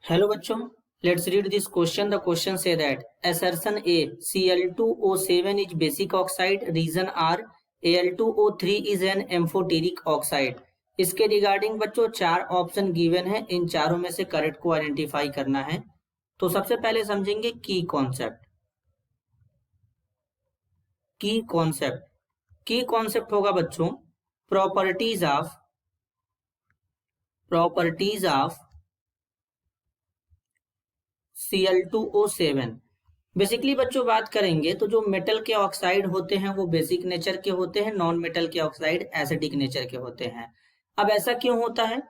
Hello बच्चों, let's read this question. The question say that assertion A, Cl2O7 is basic oxide. Reason R, Al2O3 is an amphoteric oxide. इसके regarding बच्चों चार option given है, इन चारों में से correct को आइडेंटिफाई करना है। तो सबसे पहले समझेंगे की कॉन्सेप्ट। की कॉन्सेप्ट होगा बच्चों प्रॉपर्टीज ऑफ Cl2O7। बेसिकली बच्चों बात करेंगे तो जो मेटल के ऑक्साइड होते हैं वो बेसिक नेचर के होते हैं, नॉन मेटल के ऑक्साइड एसिडिक नेचर के होते हैं। अब ऐसा क्यों होता है?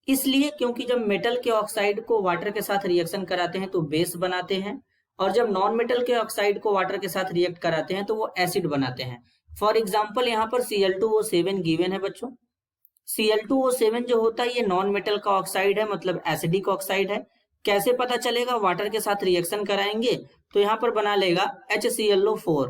इसलिए क्योंकि जब मेटल के ऑक्साइड को वाटर के साथ रिएक्शन कराते हैं तो बेस बनाते हैं, और जब नॉन मेटल के ऑक्साइड को वाटर के साथ रिएक्ट कराते हैं तो वो एसिड बनाते हैं। फॉर एग्जाम्पल यहाँ पर Cl2O7 गिवन है बच्चों। Cl2O7 जो होता है ये नॉन मेटल का ऑक्साइड है, मतलब एसिडिक ऑक्साइड है। कैसे पता चलेगा? वाटर के साथ रिएक्शन कराएंगे तो यहाँ पर बना लेगा HClO4।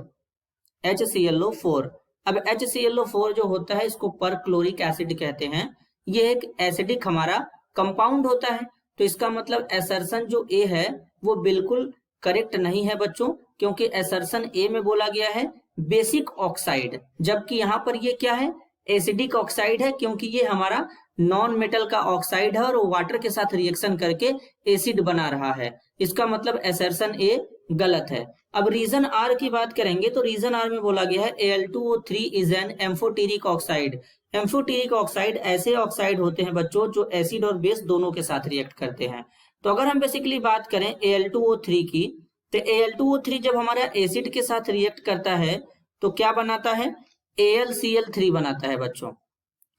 अब HClO4 जो होता है इसको परक्लोरिक एसिड कहते हैं। ये एक एसिडिक हमारा कंपाउंड होता है, तो इसका मतलब असर्शन जो ए है वो बिल्कुल करेक्ट नहीं है बच्चों, क्योंकि असर्शन ए में बोला गया है बेसिक ऑक्साइड, जबकि यहाँ पर ये क्या है? एसिडिक ऑक्साइड है, क्योंकि ये हमारा नॉन मेटल का ऑक्साइड है और वो वाटर के साथ रिएक्शन करके एसिड बना रहा है। इसका मतलब असर्शन ए गलत है। अब रीजन आर की बात करेंगे तो रीजन आर में बोला गया है Al2O3 is an amphoteric oxide. Amphoteric oxide ऐसे ऑक्साइड होते हैं बच्चों जो एसिड और बेस दोनों के साथ रिएक्ट करते हैं। तो अगर हम बेसिकली बात करें Al2O3 की, तो Al2O3 जब हमारा एसिड के साथ रिएक्ट करता है तो क्या बनाता है? AlCl3 बनाता है बच्चों।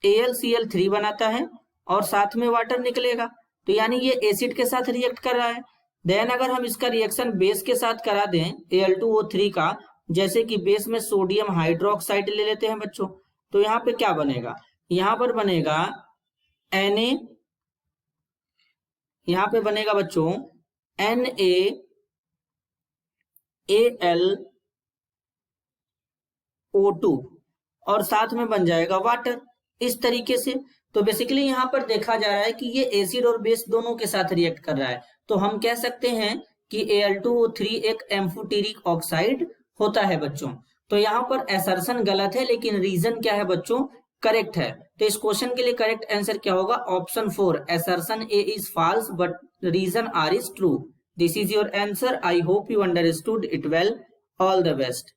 AlCl3 बनाता है और साथ में वाटर निकलेगा, तो यानी ये एसिड के साथ रिएक्ट कर रहा है। देन अगर हम इसका रिएक्शन बेस के साथ करा दें Al2O3 का, जैसे कि बेस में सोडियम हाइड्रोक्साइड ले लेते हैं बच्चों, तो यहाँ पे क्या बनेगा? यहाँ पर बनेगा Na, यहाँ पे बनेगा बच्चों NaAlO2 और साथ में बन जाएगा वाटर। इस तरीके से तो बेसिकली यहाँ पर देखा जा रहा है कि ये एसिड और बेस दोनों के साथ रिएक्ट कर रहा है, तो हम कह सकते हैं कि Al2O3 एक एम्फोटेरिक ऑक्साइड होता है बच्चों। तो यहाँ पर असर्शन गलत है, लेकिन रीजन क्या है बच्चों? करेक्ट है। तो इस क्वेश्चन के लिए करेक्ट आंसर क्या होगा? Option 4, assertion A is false but reason R is true. This is your answer. I hope you understood it well. All the best.